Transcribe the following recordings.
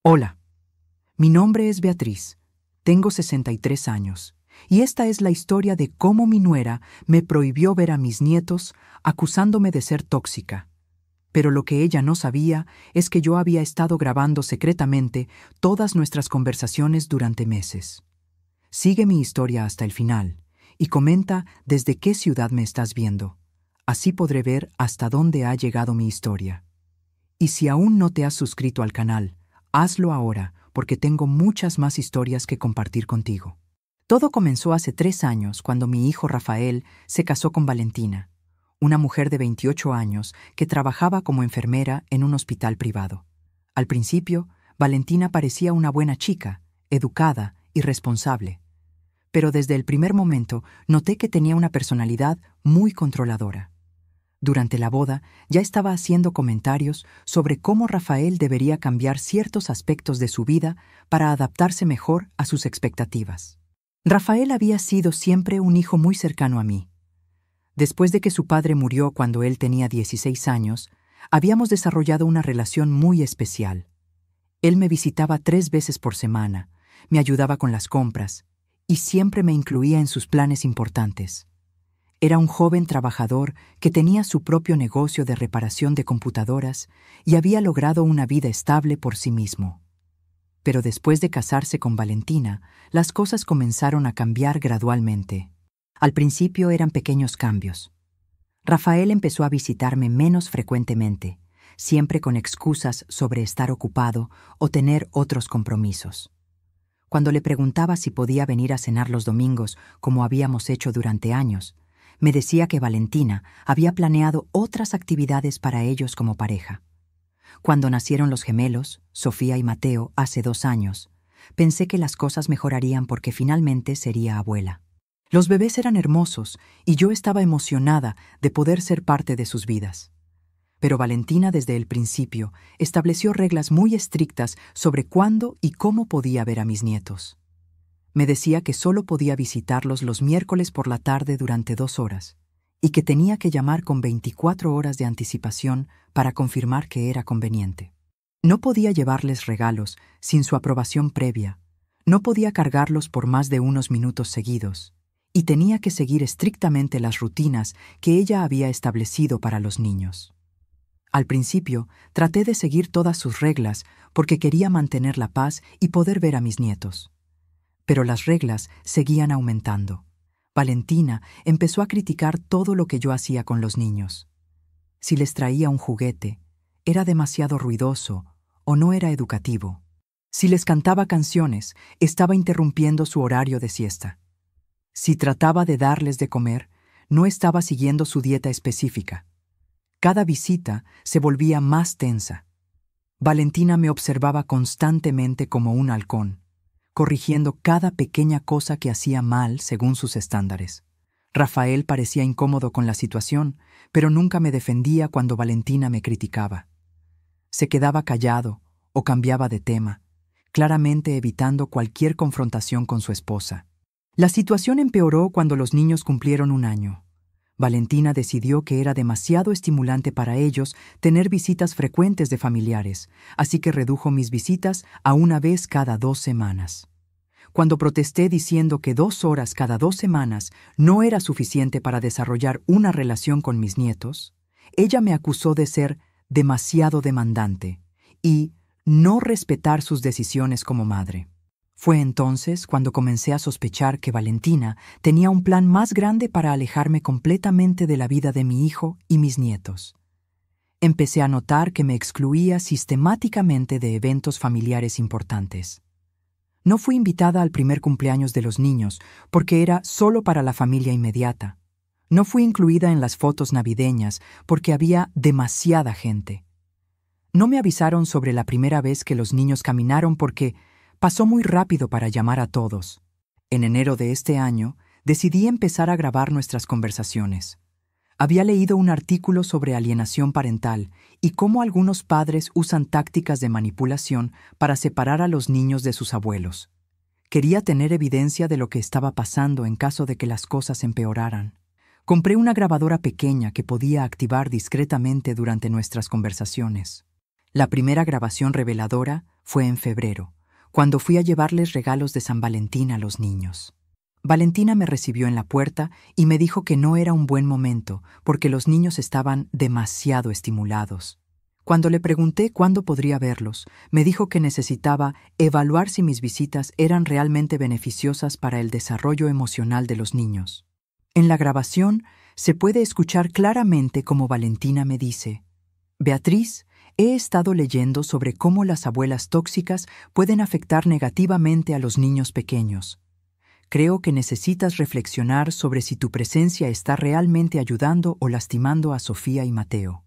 Hola, mi nombre es Beatriz, tengo 63 años, y esta es la historia de cómo mi nuera me prohibió ver a mis nietos acusándome de ser tóxica. Pero lo que ella no sabía es que yo había estado grabando secretamente todas nuestras conversaciones durante meses. Sigue mi historia hasta el final y comenta desde qué ciudad me estás viendo. Así podré ver hasta dónde ha llegado mi historia. Y si aún no te has suscrito al canal, hazlo ahora, porque tengo muchas más historias que compartir contigo. Todo comenzó hace 3 años cuando mi hijo Rafael se casó con Valentina, una mujer de 28 años que trabajaba como enfermera en un hospital privado. Al principio, Valentina parecía una buena chica, educada y responsable. Pero desde el primer momento noté que tenía una personalidad muy controladora. Durante la boda, ya estaba haciendo comentarios sobre cómo Rafael debería cambiar ciertos aspectos de su vida para adaptarse mejor a sus expectativas. Rafael había sido siempre un hijo muy cercano a mí. Después de que su padre murió cuando él tenía 16 años, habíamos desarrollado una relación muy especial. Él me visitaba 3 veces por semana, me ayudaba con las compras y siempre me incluía en sus planes importantes. Era un joven trabajador que tenía su propio negocio de reparación de computadoras y había logrado una vida estable por sí mismo. Pero después de casarse con Valentina, las cosas comenzaron a cambiar gradualmente. Al principio eran pequeños cambios. Rafael empezó a visitarme menos frecuentemente, siempre con excusas sobre estar ocupado o tener otros compromisos. Cuando le preguntaba si podía venir a cenar los domingos, como habíamos hecho durante años, me decía que Valentina había planeado otras actividades para ellos como pareja. Cuando nacieron los gemelos, Sofía y Mateo, hace 2 años, pensé que las cosas mejorarían porque finalmente sería abuela. Los bebés eran hermosos y yo estaba emocionada de poder ser parte de sus vidas. Pero Valentina desde el principio estableció reglas muy estrictas sobre cuándo y cómo podía ver a mis nietos. Me decía que solo podía visitarlos los miércoles por la tarde durante 2 horas y que tenía que llamar con 24 horas de anticipación para confirmar que era conveniente. No podía llevarles regalos sin su aprobación previa, no podía cargarlos por más de unos minutos seguidos y tenía que seguir estrictamente las rutinas que ella había establecido para los niños. Al principio, traté de seguir todas sus reglas porque quería mantener la paz y poder ver a mis nietos. Pero las reglas seguían aumentando. Valentina empezó a criticar todo lo que yo hacía con los niños. Si les traía un juguete, era demasiado ruidoso o no era educativo. Si les cantaba canciones, estaba interrumpiendo su horario de siesta. Si trataba de darles de comer, no estaba siguiendo su dieta específica. Cada visita se volvía más tensa. Valentina me observaba constantemente como un halcón, corrigiendo cada pequeña cosa que hacía mal según sus estándares. Rafael parecía incómodo con la situación, pero nunca me defendía cuando Valentina me criticaba. Se quedaba callado o cambiaba de tema, claramente evitando cualquier confrontación con su esposa. La situación empeoró cuando los niños cumplieron 1 año. Valentina decidió que era demasiado estimulante para ellos tener visitas frecuentes de familiares, así que redujo mis visitas a 1 vez cada 2 semanas. Cuando protesté diciendo que 2 horas cada 2 semanas no era suficiente para desarrollar una relación con mis nietos, ella me acusó de ser demasiado demandante y no respetar sus decisiones como madre. Fue entonces cuando comencé a sospechar que Valentina tenía un plan más grande para alejarme completamente de la vida de mi hijo y mis nietos. Empecé a notar que me excluía sistemáticamente de eventos familiares importantes. No fui invitada al primer cumpleaños de los niños porque era solo para la familia inmediata. No fui incluida en las fotos navideñas porque había demasiada gente. No me avisaron sobre la primera vez que los niños caminaron porque pasó muy rápido para llamar a todos. En enero de este año, decidí empezar a grabar nuestras conversaciones. Había leído un artículo sobre alienación parental y cómo algunos padres usan tácticas de manipulación para separar a los niños de sus abuelos. Quería tener evidencia de lo que estaba pasando en caso de que las cosas empeoraran. Compré una grabadora pequeña que podía activar discretamente durante nuestras conversaciones. La primera grabación reveladora fue en febrero, cuando fui a llevarles regalos de San Valentín a los niños. Valentina me recibió en la puerta y me dijo que no era un buen momento porque los niños estaban demasiado estimulados. Cuando le pregunté cuándo podría verlos, me dijo que necesitaba evaluar si mis visitas eran realmente beneficiosas para el desarrollo emocional de los niños. En la grabación se puede escuchar claramente cómo Valentina me dice: «Beatriz, he estado leyendo sobre cómo las abuelas tóxicas pueden afectar negativamente a los niños pequeños. Creo que necesitas reflexionar sobre si tu presencia está realmente ayudando o lastimando a Sofía y Mateo».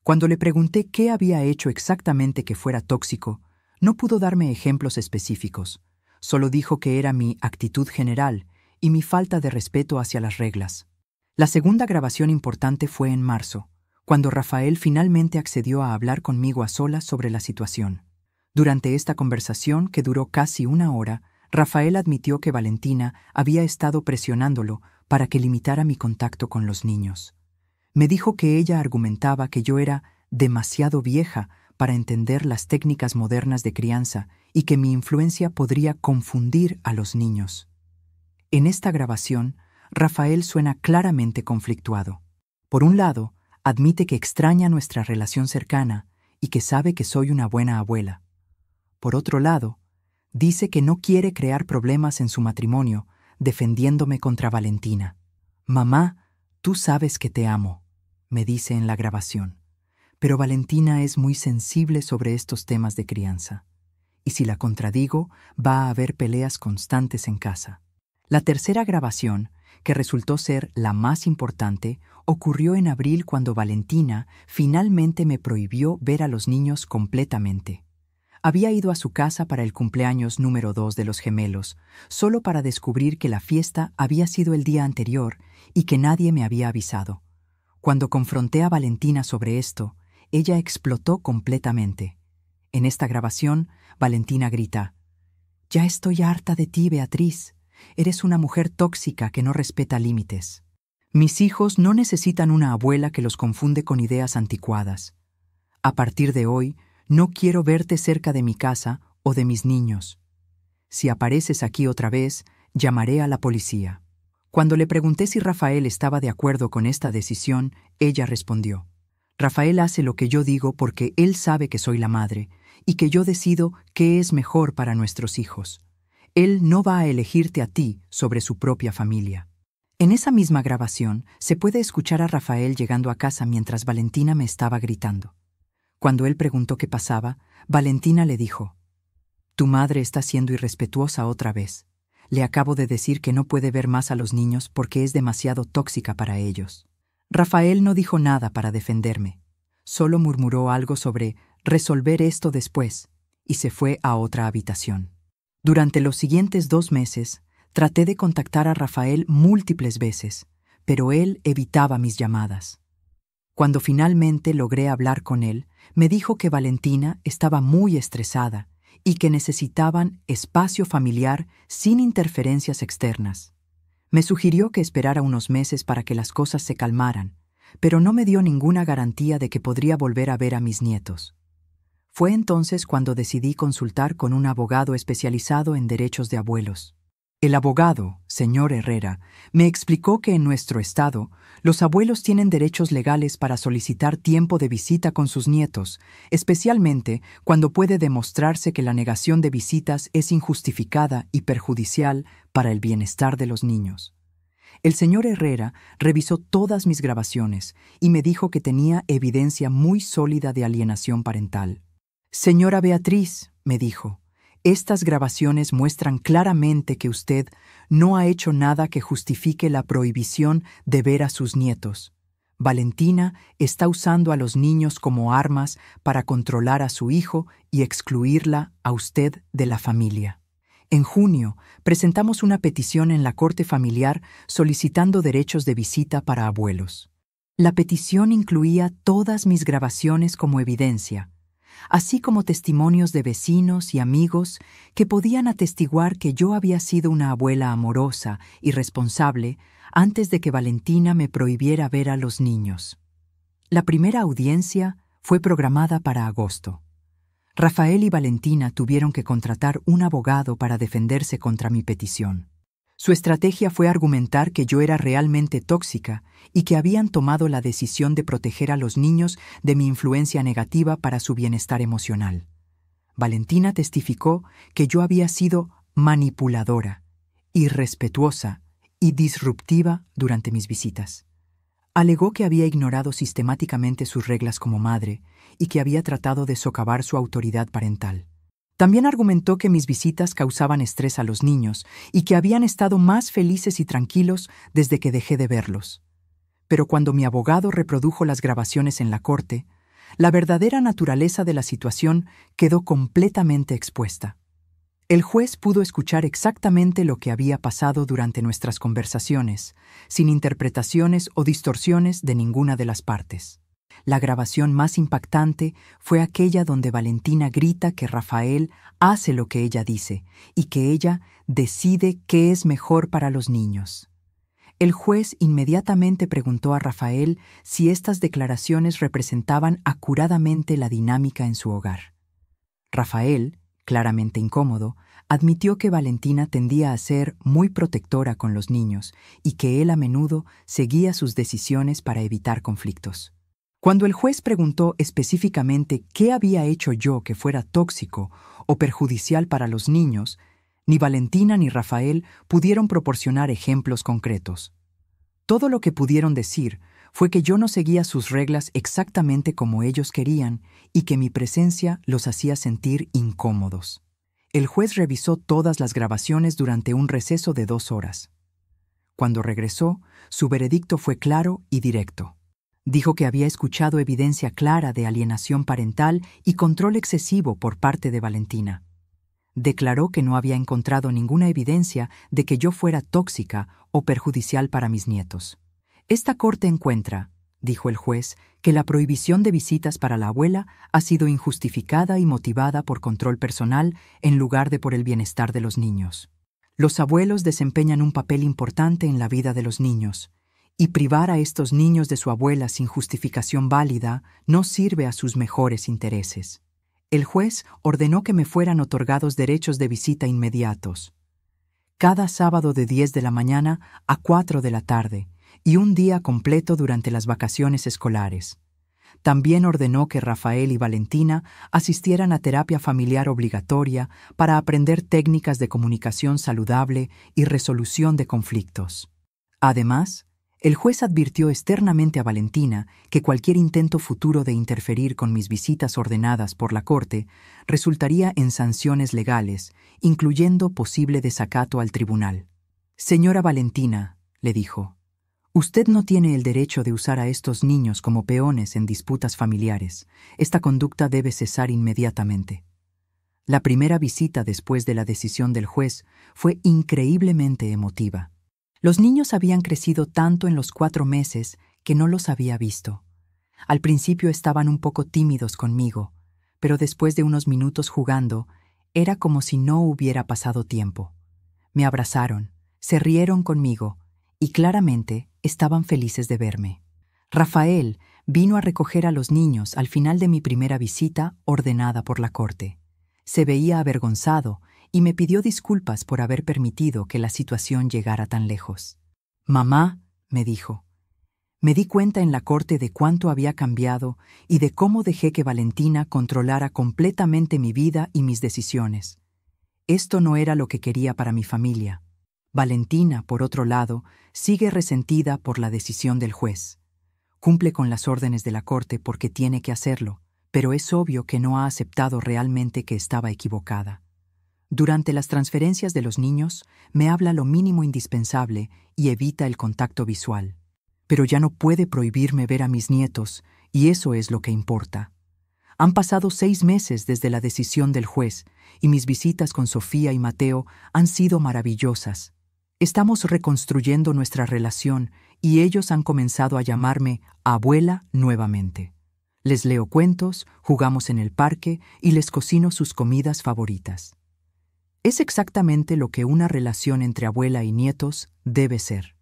Cuando le pregunté qué había hecho exactamente que fuera tóxico, no pudo darme ejemplos específicos. Solo dijo que era mi actitud general y mi falta de respeto hacia las reglas. La segunda grabación importante fue en marzo, cuando Rafael finalmente accedió a hablar conmigo a solas sobre la situación. Durante esta conversación, que duró casi 1 hora, Rafael admitió que Valentina había estado presionándolo para que limitara mi contacto con los niños. Me dijo que ella argumentaba que yo era demasiado vieja para entender las técnicas modernas de crianza y que mi influencia podría confundir a los niños. En esta grabación, Rafael suena claramente conflictuado. Por un lado, admite que extraña nuestra relación cercana y que sabe que soy una buena abuela. Por otro lado, dice que no quiere crear problemas en su matrimonio, defendiéndome contra Valentina. «Mamá, tú sabes que te amo», me dice en la grabación. Pero Valentina es muy sensible sobre estos temas de crianza. Y si la contradigo, va a haber peleas constantes en casa. La tercera grabación, que resultó ser la más importante, ocurrió en abril cuando Valentina finalmente me prohibió ver a los niños completamente. Había ido a su casa para el cumpleaños número 2 de los gemelos, solo para descubrir que la fiesta había sido el día anterior y que nadie me había avisado. Cuando confronté a Valentina sobre esto, ella explotó completamente. En esta grabación, Valentina grita: «Ya estoy harta de ti, Beatriz. Eres una mujer tóxica que no respeta límites. Mis hijos no necesitan una abuela que los confunde con ideas anticuadas. A partir de hoy, no quiero verte cerca de mi casa o de mis niños. Si apareces aquí otra vez, llamaré a la policía». Cuando le pregunté si Rafael estaba de acuerdo con esta decisión, ella respondió: «Rafael hace lo que yo digo porque él sabe que soy la madre y que yo decido qué es mejor para nuestros hijos. Él no va a elegirte a ti sobre su propia familia». En esa misma grabación se puede escuchar a Rafael llegando a casa mientras Valentina me estaba gritando. Cuando él preguntó qué pasaba, Valentina le dijo: «Tu madre está siendo irrespetuosa otra vez. Le acabo de decir que no puede ver más a los niños porque es demasiado tóxica para ellos». Rafael no dijo nada para defenderme. Solo murmuró algo sobre resolver esto después y se fue a otra habitación. Durante los siguientes 2 meses, traté de contactar a Rafael múltiples veces, pero él evitaba mis llamadas. Cuando finalmente logré hablar con él, me dijo que Valentina estaba muy estresada y que necesitaban espacio familiar sin interferencias externas. Me sugirió que esperara unos meses para que las cosas se calmaran, pero no me dio ninguna garantía de que podría volver a ver a mis nietos. Fue entonces cuando decidí consultar con un abogado especializado en derechos de abuelos. El abogado, señor Herrera, me explicó que en nuestro estado, los abuelos tienen derechos legales para solicitar tiempo de visita con sus nietos, especialmente cuando puede demostrarse que la negación de visitas es injustificada y perjudicial para el bienestar de los niños. El señor Herrera revisó todas mis grabaciones y me dijo que tenía evidencia muy sólida de alienación parental. «Señora Beatriz», me dijo, «estas grabaciones muestran claramente que usted no ha hecho nada que justifique la prohibición de ver a sus nietos. Valentina está usando a los niños como armas para controlar a su hijo y excluirla a usted de la familia». En junio, presentamos una petición en la Corte Familiar solicitando derechos de visita para abuelos. La petición incluía todas mis grabaciones como evidencia, así como testimonios de vecinos y amigos que podían atestiguar que yo había sido una abuela amorosa y responsable antes de que Valentina me prohibiera ver a los niños. La primera audiencia fue programada para agosto. Rafael y Valentina tuvieron que contratar un abogado para defenderse contra mi petición. Su estrategia fue argumentar que yo era realmente tóxica y que habían tomado la decisión de proteger a los niños de mi influencia negativa para su bienestar emocional. Valentina testificó que yo había sido manipuladora, irrespetuosa y disruptiva durante mis visitas. Alegó que había ignorado sistemáticamente sus reglas como madre y que había tratado de socavar su autoridad parental. También argumentó que mis visitas causaban estrés a los niños y que habían estado más felices y tranquilos desde que dejé de verlos. Pero cuando mi abogado reprodujo las grabaciones en la corte, la verdadera naturaleza de la situación quedó completamente expuesta. El juez pudo escuchar exactamente lo que había pasado durante nuestras conversaciones, sin interpretaciones o distorsiones de ninguna de las partes. La grabación más impactante fue aquella donde Valentina grita que Rafael hace lo que ella dice y que ella decide qué es mejor para los niños. El juez inmediatamente preguntó a Rafael si estas declaraciones representaban acuradamente la dinámica en su hogar. Rafael, claramente incómodo, admitió que Valentina tendía a ser muy protectora con los niños y que él a menudo seguía sus decisiones para evitar conflictos. Cuando el juez preguntó específicamente qué había hecho yo que fuera tóxico o perjudicial para los niños, ni Valentina ni Rafael pudieron proporcionar ejemplos concretos. Todo lo que pudieron decir fue que yo no seguía sus reglas exactamente como ellos querían y que mi presencia los hacía sentir incómodos. El juez revisó todas las grabaciones durante un receso de 2 horas. Cuando regresó, su veredicto fue claro y directo. Dijo que había escuchado evidencia clara de alienación parental y control excesivo por parte de Valentina. Declaró que no había encontrado ninguna evidencia de que yo fuera tóxica o perjudicial para mis nietos. Esta corte encuentra, dijo el juez, que la prohibición de visitas para la abuela ha sido injustificada y motivada por control personal en lugar de por el bienestar de los niños. Los abuelos desempeñan un papel importante en la vida de los niños, y privar a estos niños de su abuela sin justificación válida no sirve a sus mejores intereses. El juez ordenó que me fueran otorgados derechos de visita inmediatos. Cada sábado de 10 de la mañana a 4 de la tarde, y un día completo durante las vacaciones escolares. También ordenó que Rafael y Valentina asistieran a terapia familiar obligatoria para aprender técnicas de comunicación saludable y resolución de conflictos. Además, el juez advirtió externamente a Valentina que cualquier intento futuro de interferir con mis visitas ordenadas por la corte resultaría en sanciones legales, incluyendo posible desacato al tribunal. «Señora Valentina», le dijo, «usted no tiene el derecho de usar a estos niños como peones en disputas familiares. Esta conducta debe cesar inmediatamente». La primera visita después de la decisión del juez fue increíblemente emotiva. Los niños habían crecido tanto en los 4 meses que no los había visto. Al principio estaban un poco tímidos conmigo, pero después de unos minutos jugando, era como si no hubiera pasado tiempo. Me abrazaron, se rieron conmigo y claramente estaban felices de verme. Rafael vino a recoger a los niños al final de mi primera visita ordenada por la corte. Se veía avergonzado y me pidió disculpas por haber permitido que la situación llegara tan lejos. «Mamá», me dijo, «me di cuenta en la corte de cuánto había cambiado y de cómo dejé que Valentina controlara completamente mi vida y mis decisiones. Esto no era lo que quería para mi familia. Valentina, por otro lado, sigue resentida por la decisión del juez. Cumple con las órdenes de la corte porque tiene que hacerlo, pero es obvio que no ha aceptado realmente que estaba equivocada. Durante las transferencias de los niños, me habla lo mínimo indispensable y evita el contacto visual. Pero ya no puede prohibirme ver a mis nietos, y eso es lo que importa. Han pasado 6 meses desde la decisión del juez, y mis visitas con Sofía y Mateo han sido maravillosas. Estamos reconstruyendo nuestra relación, y ellos han comenzado a llamarme abuela nuevamente. Les leo cuentos, jugamos en el parque y les cocino sus comidas favoritas. Es exactamente lo que una relación entre abuela y nietos debe ser.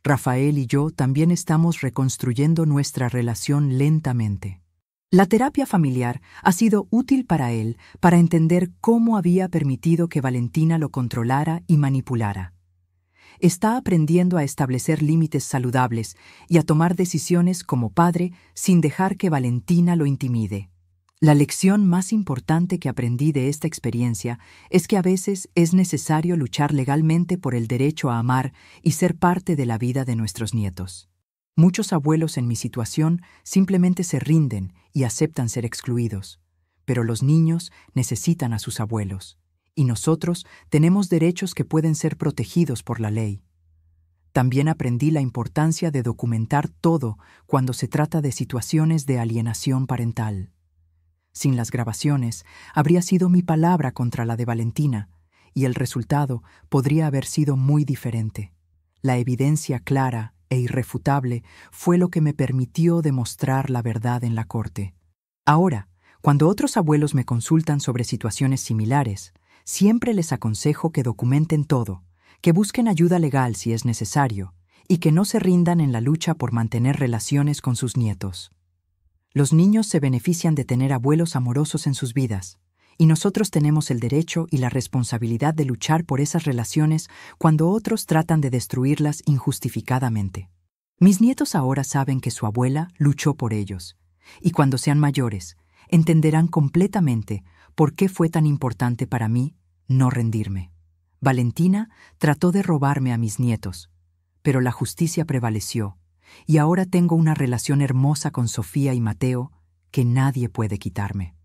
Rafael y yo también estamos reconstruyendo nuestra relación lentamente. La terapia familiar ha sido útil para él para entender cómo había permitido que Valentina lo controlara y manipulara. Está aprendiendo a establecer límites saludables y a tomar decisiones como padre sin dejar que Valentina lo intimide. La lección más importante que aprendí de esta experiencia es que a veces es necesario luchar legalmente por el derecho a amar y ser parte de la vida de nuestros nietos. Muchos abuelos en mi situación simplemente se rinden y aceptan ser excluidos, pero los niños necesitan a sus abuelos, y nosotros tenemos derechos que pueden ser protegidos por la ley. También aprendí la importancia de documentar todo cuando se trata de situaciones de alienación parental. Sin las grabaciones, habría sido mi palabra contra la de Valentina, y el resultado podría haber sido muy diferente. La evidencia clara e irrefutable fue lo que me permitió demostrar la verdad en la corte. Ahora, cuando otros abuelos me consultan sobre situaciones similares, siempre les aconsejo que documenten todo, que busquen ayuda legal si es necesario, y que no se rindan en la lucha por mantener relaciones con sus nietos. Los niños se benefician de tener abuelos amorosos en sus vidas, y nosotros tenemos el derecho y la responsabilidad de luchar por esas relaciones cuando otros tratan de destruirlas injustificadamente. Mis nietos ahora saben que su abuela luchó por ellos, y cuando sean mayores, entenderán completamente por qué fue tan importante para mí no rendirme. Valentina trató de robarme a mis nietos, pero la justicia prevaleció, y ahora tengo una relación hermosa con Sofía y Mateo que nadie puede quitarme.